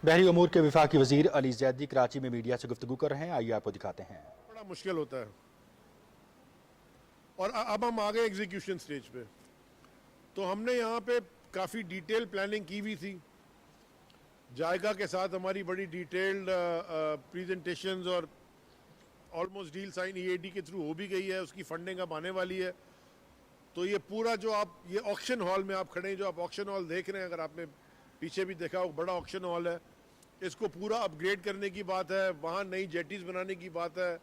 बहरी उमूर के विफाकी वजीर अली जैदी कराची में मीडिया से गुफ्तगू कर रहे हैं। आइए आपको दिखाते हैं। बड़ा मुश्किल होता है और अब हम आ गए एग्जीक्यूशन स्टेज पे। तो हमने यहाँ पे काफ़ी डिटेल प्लानिंग की हुई थी, जायका के साथ हमारी बड़ी डिटेल्ड प्रेजेंटेशंस और ऑलमोस्ट डील साइन ईएडी के थ्रू हो भी गई है, उसकी फंडिंग अब आने वाली है। तो ये पूरा जो आप ये ऑक्शन हॉल में आप खड़े हैं, जो आप ऑक्शन हॉल देख रहे हैं, अगर आपने पीछे भी देखा, वो बड़ा ऑक्शन हॉल है। इसको पूरा अपग्रेड करने की बात है, वहाँ नई जेटीज़ बनाने की बात है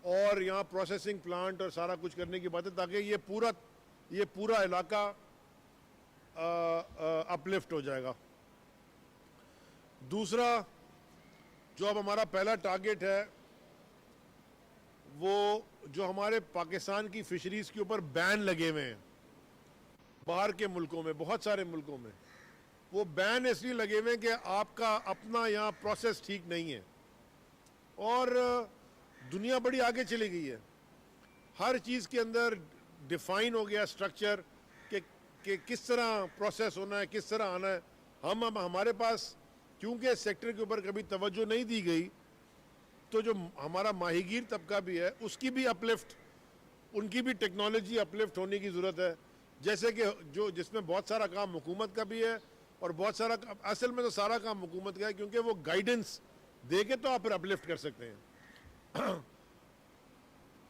और यहाँ प्रोसेसिंग प्लांट और सारा कुछ करने की बात है, ताकि ये पूरा इलाका अपलिफ्ट हो जाएगा। दूसरा जो अब हमारा पहला टारगेट है, वो जो हमारे पाकिस्तान की फिशरीज़ के ऊपर बैन लगे हुए हैं बाहर के मुल्कों में, बहुत सारे मुल्कों में, वो बैन इसलिए लगे हुए हैं कि आपका अपना यहाँ प्रोसेस ठीक नहीं है और दुनिया बड़ी आगे चली गई है। हर चीज़ के अंदर डिफाइन हो गया स्ट्रक्चर कि किस तरह प्रोसेस होना है, किस तरह आना है। हम हमारे पास क्योंकि सेक्टर के ऊपर कभी तवज्जो नहीं दी गई, तो जो हमारा माहीगीर तबका भी है उसकी भी अपलिफ्ट, उनकी भी टेक्नोलॉजी अपलिफ्ट होने की ज़रूरत है। जैसे कि जो जिसमें बहुत सारा काम हुकूमत का भी है और बहुत सारा असल में तो सारा काम हुकूमत का है, क्योंकि वो गाइडेंस दे के तो आप फिर अपलिफ्ट कर सकते हैं।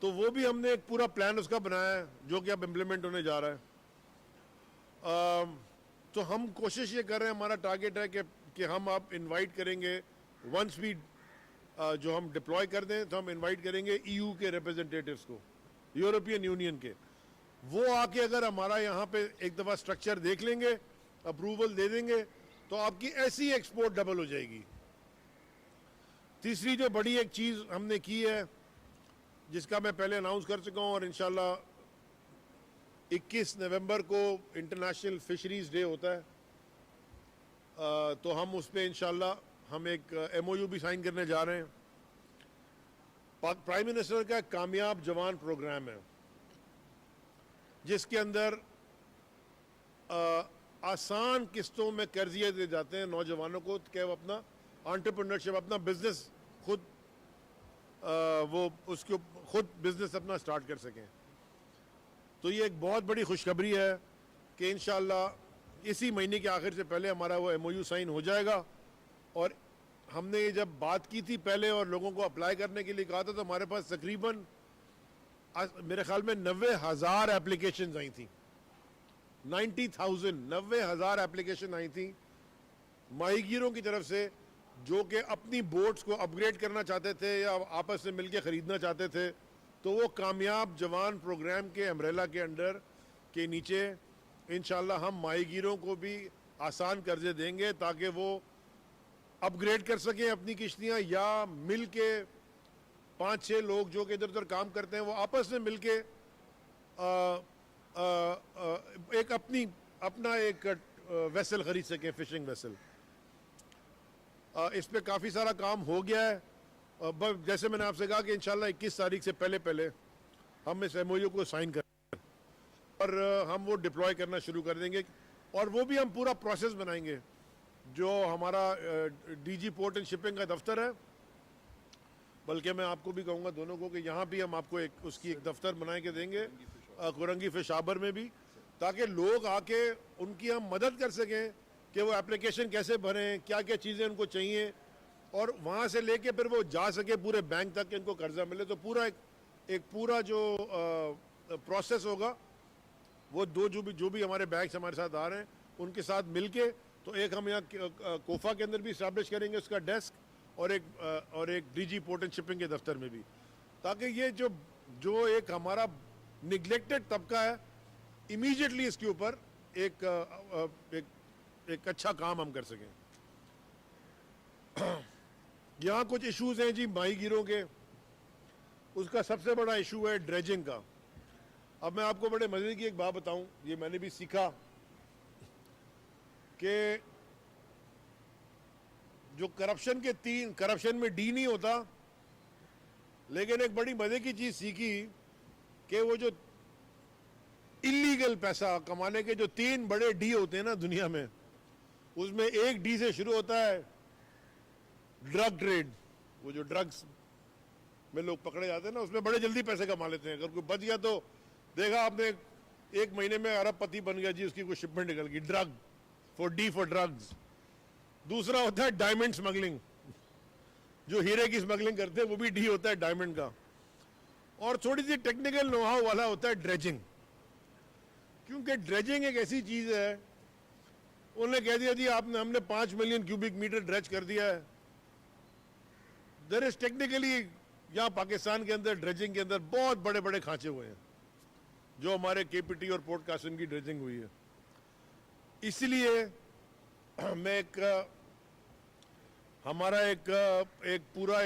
तो वो भी हमने एक पूरा प्लान उसका बनाया है जो कि अब इम्प्लीमेंट होने जा रहा है। तो हम कोशिश ये कर रहे हैं, हमारा टारगेट है कि हम अब इनवाइट करेंगे, वंस भी जो हम डिप्लॉय कर दें तो हम इनवाइट करेंगे ईयू के रिप्रेजेंटेटिव्स को, यूरोपियन यूनियन के। वो आके अगर हमारा यहाँ पे एक दफ़ा स्ट्रक्चर देख लेंगे, अप्रूवल दे देंगे, तो आपकी ऐसी एक्सपोर्ट डबल हो जाएगी। तीसरी जो बड़ी एक चीज़ हमने की है, जिसका मैं पहले अनाउंस कर चुका हूँ और इंशाल्लाह 21 नवंबर को इंटरनेशनल फिशरीज़ डे होता है, तो हम उस पर इंशाल्लाह हम एक एमओयू भी साइन करने जा रहे हैं। प्राइम मिनिस्टर का कामयाब जवान प्रोग्राम है, जिसके अंदर आसान किस्तों में कर्जिए दे जाते हैं नौजवानों को कि वो अपना एंटरप्रेन्योरशिप, अपना बिजनेस खुद वो उसके खुद बिजनेस अपना स्टार्ट कर सकें। तो ये एक बहुत बड़ी खुशखबरी है कि इंशाल्लाह इसी महीने के आखिर से पहले हमारा वो एमओयू साइन हो जाएगा। और हमने ये जब बात की थी पहले और लोगों को अप्लाई करने के लिए कहा था, तो हमारे पास तकरीबन मेरे ख्याल में 90,000 एप्लीकेशन आई थी। 90,000 एप्लीकेशन आई थी माहीगीरों की तरफ से, जो कि अपनी बोट्स को अपग्रेड करना चाहते थे या आपस में मिलकर ख़रीदना चाहते थे। तो वो कामयाब जवान प्रोग्राम के अम्ब्रेला के अंडर के नीचे इंशाल्लाह हम माहीगीरों को भी आसान कर्जे देंगे, ताकि वो अपग्रेड कर सकें अपनी किश्तियाँ, या मिल के 5-6 लोग जो कि इधर उधर काम करते हैं वो आपस में मिल के एक अपना एक वेसल खरीद सकें, फिशिंग वेसल। इस पे काफ़ी सारा काम हो गया है। जैसे मैंने आपसे कहा कि इंशाल्लाह 21 तारीख से पहले पहले हम इस एमओयू को साइन करें और हम वो डिप्लॉय करना शुरू कर देंगे। और वो भी हम पूरा प्रोसेस बनाएंगे। जो हमारा डीजी पोर्ट एंड शिपिंग का दफ्तर है, बल्कि मैं आपको भी कहूँगा दोनों को कि यहाँ भी हम आपको उसकी एक दफ्तर बना के देंगे, कुरंगी फिश हार्बर में भी, ताकि लोग आके उनकी हम मदद कर सकें कि वो एप्लीकेशन कैसे भरें, क्या क्या चीज़ें उनको चाहिए, और वहाँ से लेके फिर वो जा सके पूरे बैंक तक कि इनको कर्जा मिले। तो पूरा एक पूरा जो प्रोसेस होगा, वो जो भी हमारे बैंक्स हमारे साथ आ रहे हैं उनके साथ मिलके, तो एक हम यहाँ कोफा के अंदर भी इस्टेब्लिश करेंगे उसका डेस्क, और एक डीजी पोर्ट एंड शिपिंग के दफ्तर में भी, ताकि ये जो एक हमारा निगलेक्टेड तबका है, इमीडिएटली इसके ऊपर एक अच्छा काम हम कर सकें। यहाँ कुछ इश्यूज हैं जी माहीगीरों के। उसका सबसे बड़ा इशू है ड्रेजिंग का। अब मैं आपको बड़े मजे की एक बात बताऊं, ये मैंने भी सीखा कि जो करप्शन में डी नहीं होता, लेकिन एक बड़ी मजे की चीज सीखी कि वो जो इलीगल पैसा कमाने के जो 3 बड़े डी होते हैं ना दुनिया में, उसमें एक डी से शुरू होता है ड्रग ट्रेड, वो जो ड्रग्स में लोग पकड़े जाते हैं ना, उसमें बड़े जल्दी पैसे कमा लेते हैं। अगर कोई बच गया तो देखा आपने, एक महीने में अरबपति बन गया जी, उसकी कोई शिपमेंट निकल गई। Drug for drugs. दूसरा होता है डायमंड स्मगलिंग, जो हीरे की स्मगलिंग करते हैं वो भी डी होता है डायमंड का। और थोड़ी सी टेक्निकल नोहाउ वाला होता है ड्रेजिंग, क्योंकि ड्रेजिंग एक ऐसी चीज है, उन्होंने कह दिया जी आपने हमने 5 मिलियन क्यूबिक मीटर ड्रेज कर दिया है। देयर इज टेक्निकली यहाँ पाकिस्तान के अंदर ड्रेजिंग के अंदर बहुत बड़े बड़े खांचे हुए हैं, जो हमारे केपीटी और पोर्ट कासिम की ड्रेजिंग हुई है। इसलिए मैं हमारा एक पूरा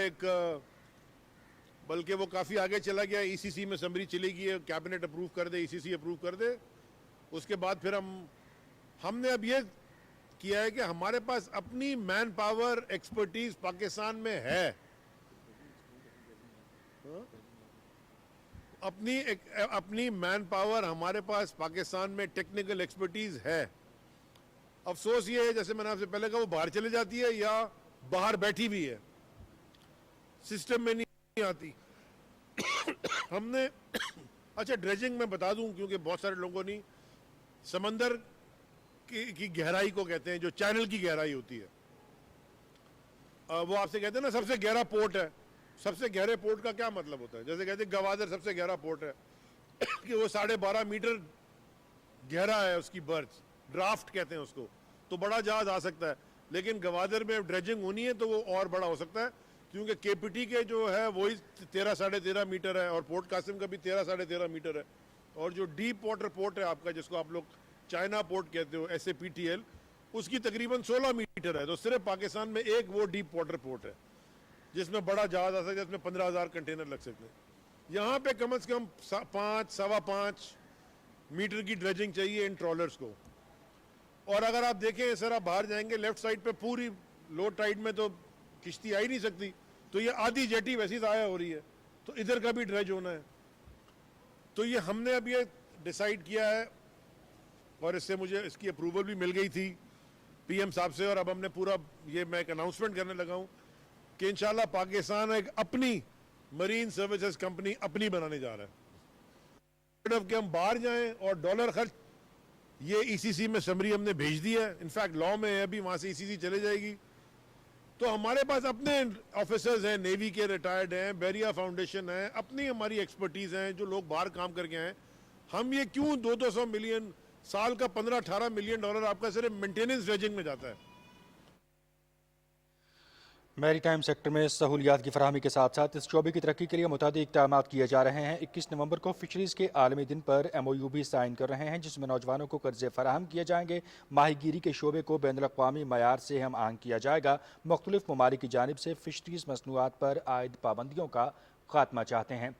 बल्कि वो काफ़ी आगे चला गया, ईसीसी में समरी चली गई है, कैबिनेट अप्रूव कर दे, ईसीसी अप्रूव कर दे, उसके बाद फिर हमने अब ये किया है कि हमारे पास अपनी मैन पावर एक्सपर्टीज पाकिस्तान में है, अपनी मैन पावर हमारे पास पाकिस्तान में टेक्निकल एक्सपर्टीज है। अफसोस ये है, जैसे मैंने आपसे पहले कहा, वो बाहर चले जाती है या बाहर बैठी भी है, सिस्टम में नहीं आती। हमने अच्छा ड्रेजिंग में बता दूं, क्योंकि बहुत सारे लोगों ने समंदर की गहराई को कहते हैं, जो चैनल की गहराई होती है, वो आपसे कहते हैं ना सबसे गहरा पोर्ट है। सबसे गहरे पोर्ट का क्या मतलब होता है? जैसे कहते हैं गवादर सबसे गहरा पोर्ट है कि वो 12.5 मीटर गहरा है, उसकी बर्थ, ड्राफ्ट कहते हैं उसको, तो बड़ा जहाज आ सकता है। लेकिन गवादर में ड्रेजिंग होनी है तो वो और बड़ा हो सकता है, क्योंकि केपीटी के जो है वही 13-13.5 मीटर है, और पोर्ट कासिम का भी 13-13.5 मीटर है। और जो डीप वाटर पोर्ट है आपका, जिसको आप लोग चाइना पोर्ट कहते हो, SAPTL, उसकी तकरीबन 16 मीटर है। तो सिर्फ पाकिस्तान में एक वो डीप वाटर पोर्ट है जिसमें बड़ा जहाज आ सकता है, जिसमें 15,000 कंटेनर लग सकते हैं। यहाँ पे कम से कम 5-5.25 मीटर की ड्रेजिंग चाहिए इन ट्रॉलर्स को। और अगर आप देखें सर, आप बाहर जाएंगे लेफ्ट साइड पे, पूरी लो टाइड में तो किश्ती आ ही नहीं सकती, तो ये आधी जेटी वैसी ज़ाया हो रही है, तो इधर का भी ड्रेज होना है। तो ये हमने अब ये डिसाइड किया है, और इससे मुझे इसकी अप्रूवल भी मिल गई थी PM साहब से, और अब हमने पूरा ये मैं एक अनाउंसमेंट करने लगा हूँ कि इंशाल्लाह पाकिस्तान एक अपनी मरीन सर्विसेज कंपनी अपनी बनाने जा रहा है। कि हम बाहर जाएं और डॉलर खर्च, ये ECC में समरी हमने भेज दी है, इनफैक्ट लॉ में है, अभी वहां से ECC चले जाएगी। तो हमारे पास अपने ऑफिसर्स हैं, नेवी के रिटायर्ड हैं, बेरिया फाउंडेशन है, अपनी हमारी एक्सपर्टीज हैं, जो लोग बाहर काम करके आए। हम ये क्यों 200 मिलियन, साल का 15-18 मिलियन डॉलर आपका सिर्फ मेंटेनेंस ड्रेजिंग में जाता है। मैरीटाइम सेक्टर में सहूलियात की फराहमी के साथ साथ इस शोबे की तरक्की के लिए मुताबिक इक़दाम किए जा रहे हैं। 21 नवंबर को फिशरीज के आलमी दिन पर MOU भी साइन कर रहे हैं, जिसमें नौजवानों को कर्जे फराहम किए जाएंगे। माहीगीरी के शोबे को बैनुल-अक़वामी मयार से हम आहंग किया जाएगा। मुख्तलिफ ममालिक की जानिब से फिशरीज मसनूआत पर आयद पाबंदियों का खात्मा चाहते हैं।